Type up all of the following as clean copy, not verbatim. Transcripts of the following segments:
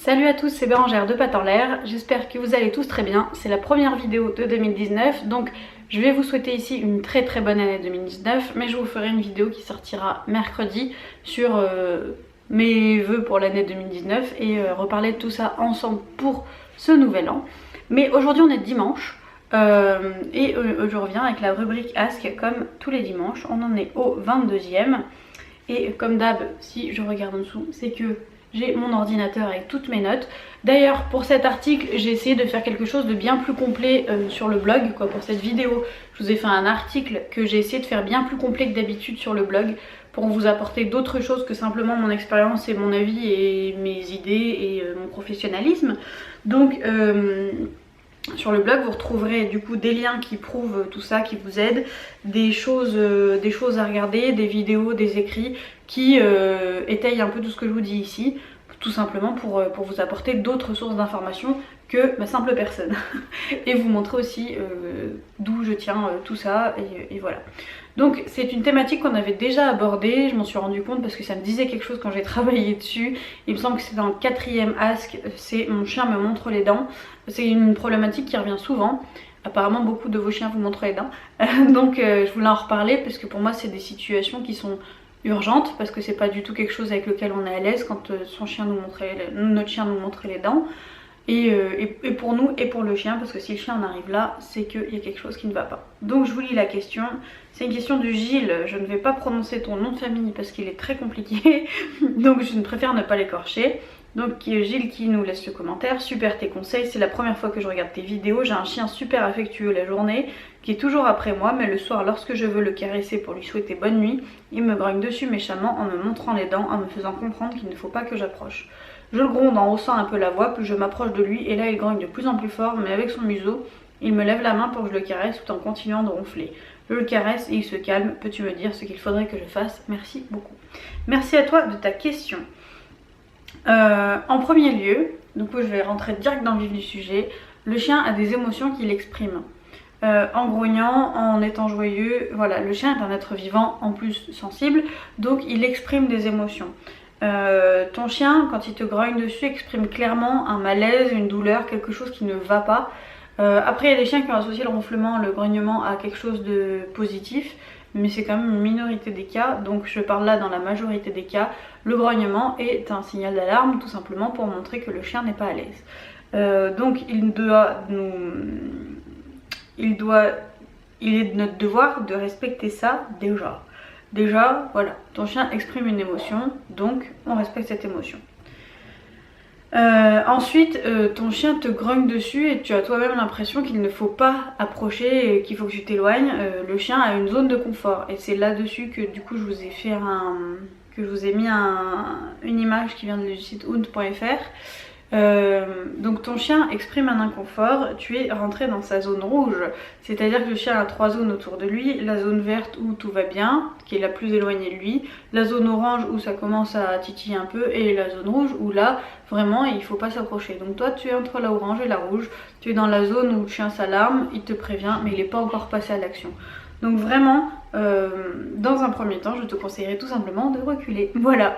Salut à tous, c'est Bérangère de Pattes en l'air, j'espère que vous allez tous très bien. C'est la première vidéo de 2019, donc je vais vous souhaiter ici une très bonne année 2019, mais je vous ferai une vidéo qui sortira mercredi sur mes vœux pour l'année 2019 et reparler de tout ça ensemble pour ce nouvel an. Mais aujourd'hui on est dimanche et je reviens avec la rubrique Ask comme tous les dimanches. On en est au 22e et comme d'hab, si je regarde en dessous, c'est que j'ai mon ordinateur avec toutes mes notes. D'ailleurs pour cet article j'ai essayé de faire quelque chose de bien plus complet sur le blog quoi. Pour cette vidéo je vous ai fait un article que j'ai essayé de faire bien plus complet que d'habitude sur le blog pour vous apporter d'autres choses que simplement mon expérience et mon avis et mes idées et mon professionnalisme. Donc sur le blog vous retrouverez du coup des liens qui prouvent tout ça, qui vous aident, des choses à regarder, des vidéos, des écrits qui étayent un peu tout ce que je vous dis ici, tout simplement pour vous apporter d'autres sources d'informations que ma simple personne et vous montrer aussi d'où je tiens tout ça et voilà. Donc c'est une thématique qu'on avait déjà abordée, je m'en suis rendu compte parce que ça me disait quelque chose quand j'ai travaillé dessus. Il me semble que c'est dans le 4e ask, c'est mon chien me montre les dents. C'est une problématique qui revient souvent. Apparemment beaucoup de vos chiens vous montrent les dents. Donc je voulais en reparler parce que pour moi c'est des situations qui sont urgentes, parce que c'est pas du tout quelque chose avec lequel on est à l'aise quand notre chien nous montrait les dents. Et pour nous et pour le chien, parce que si le chien en arrive là, c'est qu'il y a quelque chose qui ne va pas. Donc je vous lis la question. C'est une question de Gilles. Je ne vais pas prononcer ton nom de famille parce qu'il est très compliqué, donc je préfère ne pas l'écorcher. Donc Gilles qui nous laisse le commentaire. Super tes conseils, c'est la première fois que je regarde tes vidéos. J'ai un chien super affectueux la journée qui est toujours après moi, mais le soir lorsque je veux le caresser pour lui souhaiter bonne nuit, il me grogne dessus méchamment en me montrant les dents, en me faisant comprendre qu'il ne faut pas que j'approche. Je le gronde en haussant un peu la voix, plus je m'approche de lui et là il grogne de plus en plus fort, mais avec son museau, il me lève la main pour que je le caresse tout en continuant de ronfler. Je le caresse et il se calme. Peux-tu me dire ce qu'il faudrait que je fasse? Merci beaucoup. Merci à toi de ta question. En premier lieu, du coup je vais rentrer direct dans le vif du sujet. Le chien a des émotions qu'il exprime. En grognant, en étant joyeux, voilà, le chien est un être vivant en plus sensible, donc il exprime des émotions. Ton chien, quand il te grogne dessus, exprime clairement un malaise, une douleur, quelque chose qui ne va pas. Après il y a des chiens qui ont associé le ronflement, le grognement à quelque chose de positif, mais c'est quand même une minorité des cas, donc je parle là dans la majorité des cas. Le grognement est un signal d'alarme tout simplement pour montrer que le chien n'est pas à l'aise. Donc il est de notre devoir de respecter ça déjà. Déjà, voilà, ton chien exprime une émotion, donc on respecte cette émotion. Ensuite, ton chien te grogne dessus et tu as toi-même l'impression qu'il ne faut pas approcher et qu'il faut que tu t'éloignes. Le chien a une zone de confort et c'est là-dessus que du coup je vous ai fait mis une image qui vient du site hunt.fr. Donc ton chien exprime un inconfort, tu es rentré dans sa zone rouge, c'est-à-dire que le chien a 3 zones autour de lui, la zone verte où tout va bien, qui est la plus éloignée de lui, la zone orange où ça commence à titiller un peu et la zone rouge où là vraiment il faut pas s'approcher. Donc toi tu es entre la orange et la rouge, tu es dans la zone où le chien s'alarme, il te prévient mais il n'est pas encore passé à l'action. Donc vraiment, dans un premier temps, je te conseillerais tout simplement de reculer. Voilà,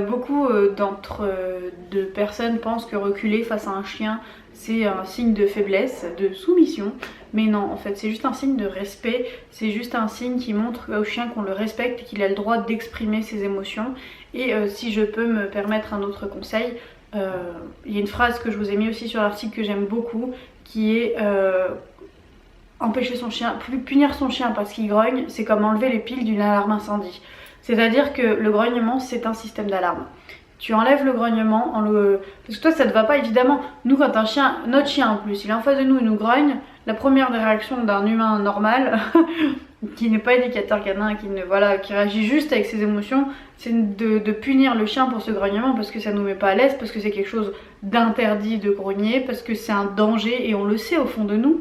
beaucoup de personnes pensent que reculer face à un chien, c'est un signe de faiblesse, de soumission. Mais non, en fait, c'est juste un signe de respect. C'est juste un signe qui montre au chien qu'on le respecte et qu'il a le droit d'exprimer ses émotions. Et si je peux me permettre un autre conseil, il y a une phrase que je vous ai mis aussi sur l'article que j'aime beaucoup, qui est... empêcher son chien, punir son chien parce qu'il grogne, c'est comme enlever les piles d'une alarme incendie. C'est-à-dire que le grognement, c'est un système d'alarme. Tu enlèves le grognement, parce que toi ça te va pas évidemment. Nous quand notre chien en plus, il est en face de nous, il nous grogne, la première des réactions d'un humain normal, qui n'est pas éducateur canin, qui réagit juste avec ses émotions, c'est de punir le chien pour ce grognement parce que ça nous met pas à l'aise, parce que c'est quelque chose d'interdit de grogner, parce que c'est un danger et on le sait au fond de nous.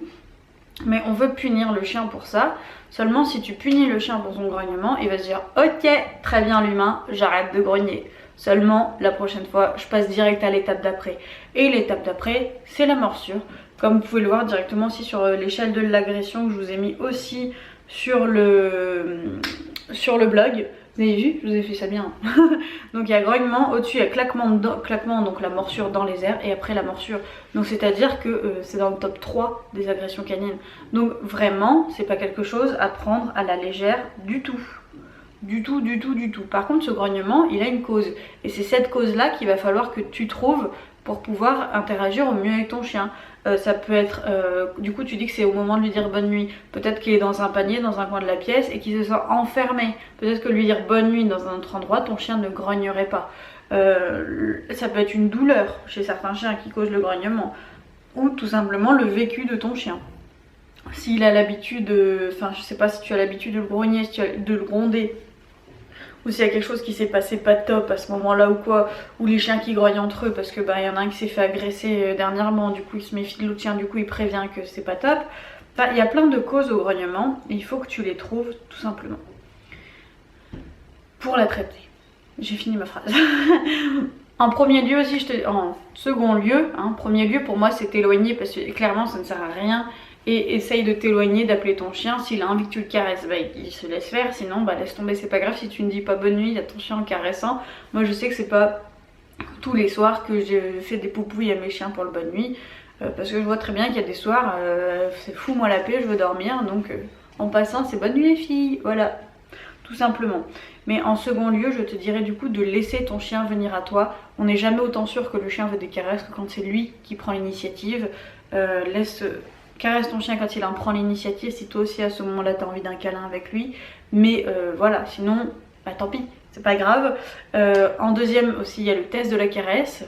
Mais on veut punir le chien pour ça. Seulement si tu punis le chien pour son grognement, il va se dire ok, très bien l'humain, j'arrête de grogner. Seulement la prochaine fois, je passe direct à l'étape d'après. Et l'étape d'après, c'est la morsure. Comme vous pouvez le voir directement aussi sur l'échelle de l'agression que je vous ai mis aussi sur le blog. Vous avez vu, je vous ai fait ça bien. Donc il y a grognement, au-dessus il y a claquement, claquement, donc la morsure dans les airs, et après la morsure. Donc c'est à dire que c'est dans le top 3 des agressions canines. Donc vraiment, c'est pas quelque chose à prendre à la légère du tout. Du tout, du tout, du tout. Par contre, ce grognement, il a une cause. Et c'est cette cause-là qu'il va falloir que tu trouves pour pouvoir interagir au mieux avec ton chien. Ça peut être, du coup tu dis que c'est au moment de lui dire bonne nuit. Peut-être qu'il est dans un panier, dans un coin de la pièce et qu'il se sent enfermé. Peut-être que lui dire bonne nuit dans un autre endroit, ton chien ne grognerait pas. Ça peut être une douleur chez certains chiens qui cause le grognement. Ou tout simplement le vécu de ton chien. S'il a l'habitude, enfin je sais pas si tu as l'habitude de le grogner, si tu as, de le gronder, ou s'il y a quelque chose qui s'est passé pas top à ce moment-là ou quoi, ou les chiens qui grognent entre eux parce que bah y en a un qui s'est fait agresser dernièrement, du coup il se méfie de l'autre chien, du coup il prévient que c'est pas top. Enfin, il y a plein de causes au grognement et il faut que tu les trouves tout simplement pour la traiter. J'ai fini ma phrase. En premier lieu aussi, en second lieu, hein, premier lieu pour moi c'est t'éloigner parce que clairement ça ne sert à rien. Et essaye de t'éloigner, d'appeler ton chien. S'il a envie que tu le caresses, bah, il se laisse faire. Sinon, bah, laisse tomber, c'est pas grave. Si tu ne dis pas bonne nuit à ton chien en caressant. Moi, je sais que c'est pas tous les soirs que je fais des poupouilles à mes chiens pour le bonne nuit. Parce que je vois très bien qu'il y a des soirs, c'est fous-moi la paix, je veux dormir. Donc, en passant, c'est bonne nuit les filles. Voilà, tout simplement. Mais en second lieu, je te dirais du coup de laisser ton chien venir à toi. On n'est jamais autant sûr que le chien veut des caresses que quand c'est lui qui prend l'initiative. Caresse ton chien quand il en prend l'initiative, si toi aussi à ce moment là tu as envie d'un câlin avec lui. Mais voilà, sinon, bah tant pis, c'est pas grave. En deuxième aussi, il y a le test de la caresse.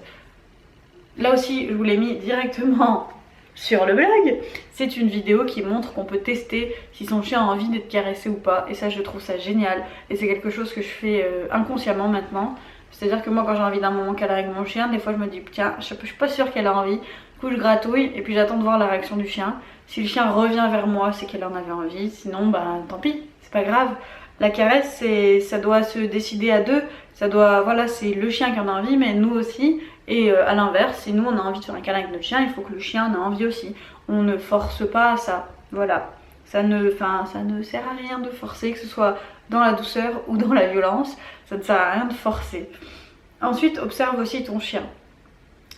Là aussi, je vous l'ai mis directement sur le blog. C'est une vidéo qui montre qu'on peut tester si son chien a envie d'être caressé ou pas. Et ça, je trouve ça génial. Et c'est quelque chose que je fais inconsciemment maintenant. C'est-à-dire que moi, quand j'ai envie d'un moment câlin avec mon chien, des fois je me dis, tiens, je suis pas sûre qu'elle a envie. Du coup, je gratouille et puis j'attends de voir la réaction du chien. Si le chien revient vers moi, c'est qu'elle en avait envie. Sinon, bah tant pis, c'est pas grave. La caresse, ça doit se décider à deux. Ça doit, voilà, c'est le chien qui en a envie, mais nous aussi. Et à l'inverse, si nous on a envie de faire un câlin avec notre chien, il faut que le chien en ait envie aussi. On ne force pas à ça. Voilà. Ça ne sert à rien de forcer, que ce soit dans la douceur ou dans la violence. Ça ne sert à rien de forcer. Ensuite, observe aussi ton chien.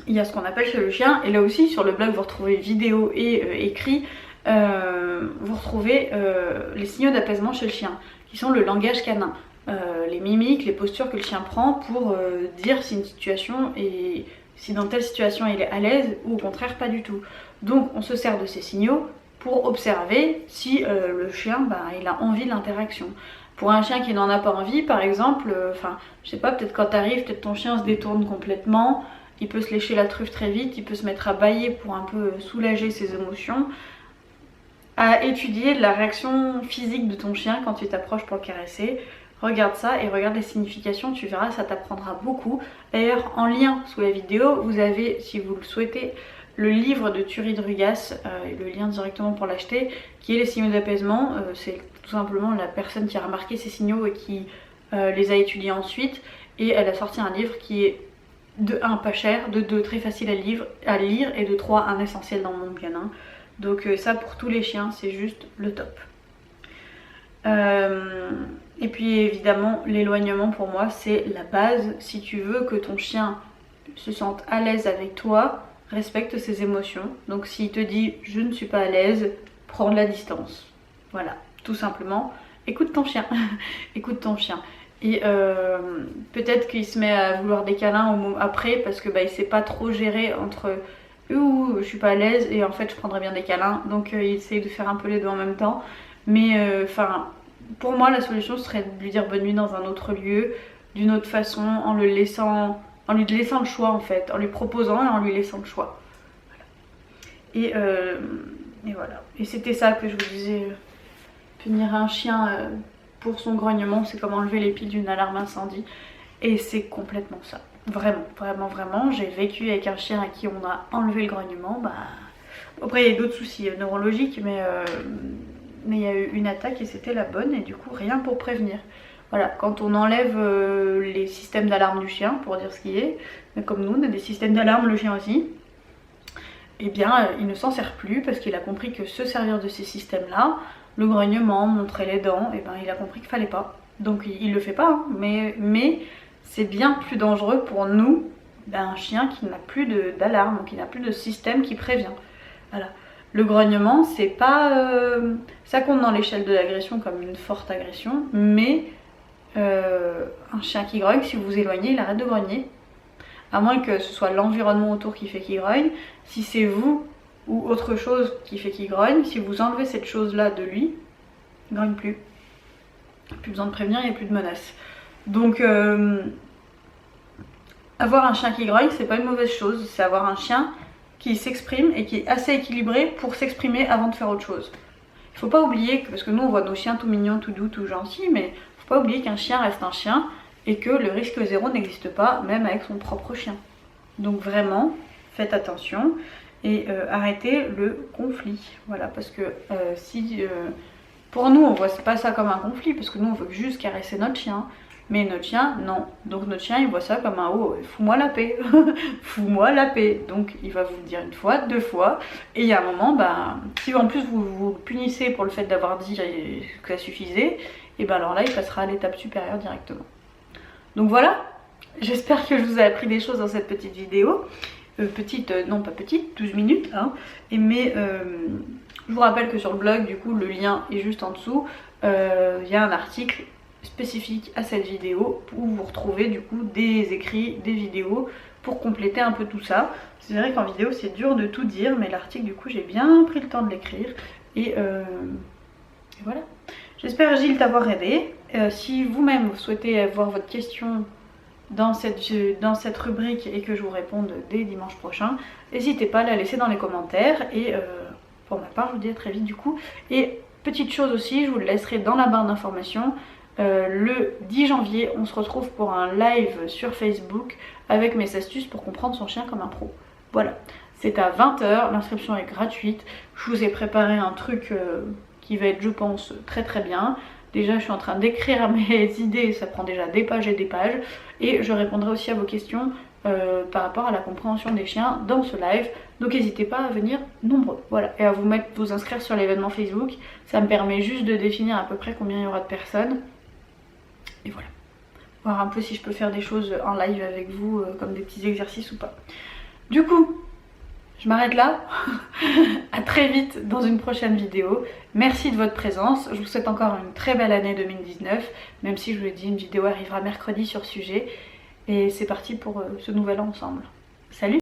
Il y a ce qu'on appelle chez le chien, et là aussi sur le blog vous retrouvez vidéo et écrit, vous retrouvez les signaux d'apaisement chez le chien, qui sont le langage canin, les mimiques, les postures que le chien prend pour dire si une situation est, si dans telle situation il est à l'aise ou au contraire pas du tout. Donc on se sert de ces signaux pour observer si le chien il a envie de l'interaction. Pour un chien qui n'en a pas envie, par exemple, je sais pas, peut-être quand t'arrives, peut-être ton chien se détourne complètement. Il peut se lécher la truffe très vite, il peut se mettre à bâiller pour un peu soulager ses émotions. À étudier la réaction physique de ton chien quand tu t'approches pour le caresser. Regarde ça et regarde les significations, tu verras, ça t'apprendra beaucoup. D'ailleurs, en lien sous la vidéo, vous avez, si vous le souhaitez, le livre de Thury Drugas, le lien directement pour l'acheter, qui est les signaux d'apaisement. C'est tout simplement la personne qui a remarqué ces signaux et qui les a étudiés ensuite. Et elle a sorti un livre qui est de 1 pas cher, de 2 très facile à lire et de 3 un essentiel dans le monde canin. Donc ça pour tous les chiens c'est juste le top. Et puis évidemment l'éloignement pour moi c'est la base. Si tu veux que ton chien se sente à l'aise avec toi, respecte ses émotions. Donc s'il te dit je ne suis pas à l'aise, prends de la distance. Voilà, tout simplement. Écoute ton chien. Écoute ton chien. Et peut-être qu'il se met à vouloir des câlins après parce que il sait pas trop gérer entre ouh je suis pas à l'aise et en fait je prendrais bien des câlins, donc il essaye de faire un peu les deux en même temps. Mais pour moi la solution serait de lui dire bonne nuit dans un autre lieu, d'une autre façon, en lui laissant le choix en fait, en lui proposant et en lui laissant le choix. Voilà. Et voilà. Et c'était ça que je vous disais, punir un chien pour son grognement, c'est comme enlever les piles d'une alarme incendie. Et c'est complètement ça. Vraiment, vraiment, vraiment. J'ai vécu avec un chien à qui on a enlevé le grognement. Après, il y a d'autres soucis neurologiques, mais il y a eu une attaque et c'était la bonne. Et du coup, rien pour prévenir. Voilà, quand on enlève les systèmes d'alarme du chien, pour dire ce qui est, mais comme nous, on a des systèmes d'alarme, le chien aussi, eh bien, il ne s'en sert plus parce qu'il a compris que se servir de ces systèmes-là, le grognement, montrer les dents, et il a compris qu'il fallait pas. donc il le fait pas, hein, mais c'est bien plus dangereux pour nous d'un chien qui n'a plus d'alarme, qui n'a plus de système qui prévient. Voilà. Le grognement, c'est pas... ça compte dans l'échelle de l'agression comme une forte agression, mais un chien qui grogne, si vous vous éloignez, il arrête de grogner. À moins que ce soit l'environnement autour qui fait qu'il grogne. Si c'est vous ou autre chose qui fait qu'il grogne, si vous enlevez cette chose-là de lui, il grogne plus. Plus besoin de prévenir, il n'y a plus de menace. Donc... avoir un chien qui grogne, c'est pas une mauvaise chose, c'est avoir un chien qui s'exprime et qui est assez équilibré pour s'exprimer avant de faire autre chose. Il faut pas oublier que, parce que nous on voit nos chiens tout mignons, tout doux, tout gentils, mais faut pas oublier qu'un chien reste un chien et que le risque zéro n'existe pas, même avec son propre chien. Donc vraiment, faites attention et arrêtez le conflit. Voilà, parce que si... pour nous, on voit pas ça comme un conflit, parce que nous on veut juste caresser notre chien. Mais notre chien, non. Donc notre chien, il voit ça comme un oh, fous-moi la paix. Fous-moi la paix. Donc il va vous le dire une fois, deux fois. Et il y a un moment, ben, si en plus vous vous punissez pour le fait d'avoir dit que ça suffisait, et ben alors là, il passera à l'étape supérieure directement. Donc voilà, j'espère que je vous ai appris des choses dans cette petite vidéo. Non pas petite, 12 minutes. Hein. Mais je vous rappelle que sur le blog, du coup, le lien est juste en dessous. Il y a un article spécifique à cette vidéo où vous retrouvez du coup des écrits, des vidéos pour compléter un peu tout ça. C'est vrai qu'en vidéo c'est dur de tout dire, mais l'article du coup j'ai bien pris le temps de l'écrire et voilà. J'espère Gilles t'avoir aidé. Si vous-même vous souhaitez avoir votre question dans cette rubrique et que je vous réponde dès dimanche prochain, n'hésitez pas à la laisser dans les commentaires et pour ma part je vous dis à très vite du coup. Et petite chose aussi, je vous le laisserai dans la barre d'informations. Le 10 janvier, on se retrouve pour un live sur Facebook avec mes astuces pour comprendre son chien comme un pro. Voilà, c'est à 20 h, l'inscription est gratuite. Je vous ai préparé un truc qui va être, je pense, très très bien. Déjà, je suis en train d'écrire mes idées, ça prend déjà des pages et des pages. Et je répondrai aussi à vos questions par rapport à la compréhension des chiens dans ce live. Donc n'hésitez pas à venir nombreux. Voilà, et à vous inscrire sur l'événement Facebook. Ça me permet juste de définir à peu près combien il y aura de personnes. Et voilà, voir un peu si je peux faire des choses en live avec vous, comme des petits exercices ou pas. Du coup, je m'arrête là. À très vite dans une prochaine vidéo. Merci de votre présence. Je vous souhaite encore une très belle année 2019. Même si je vous l'ai dit, une vidéo arrivera mercredi sur ce sujet. Et c'est parti pour ce nouvel an ensemble. Salut!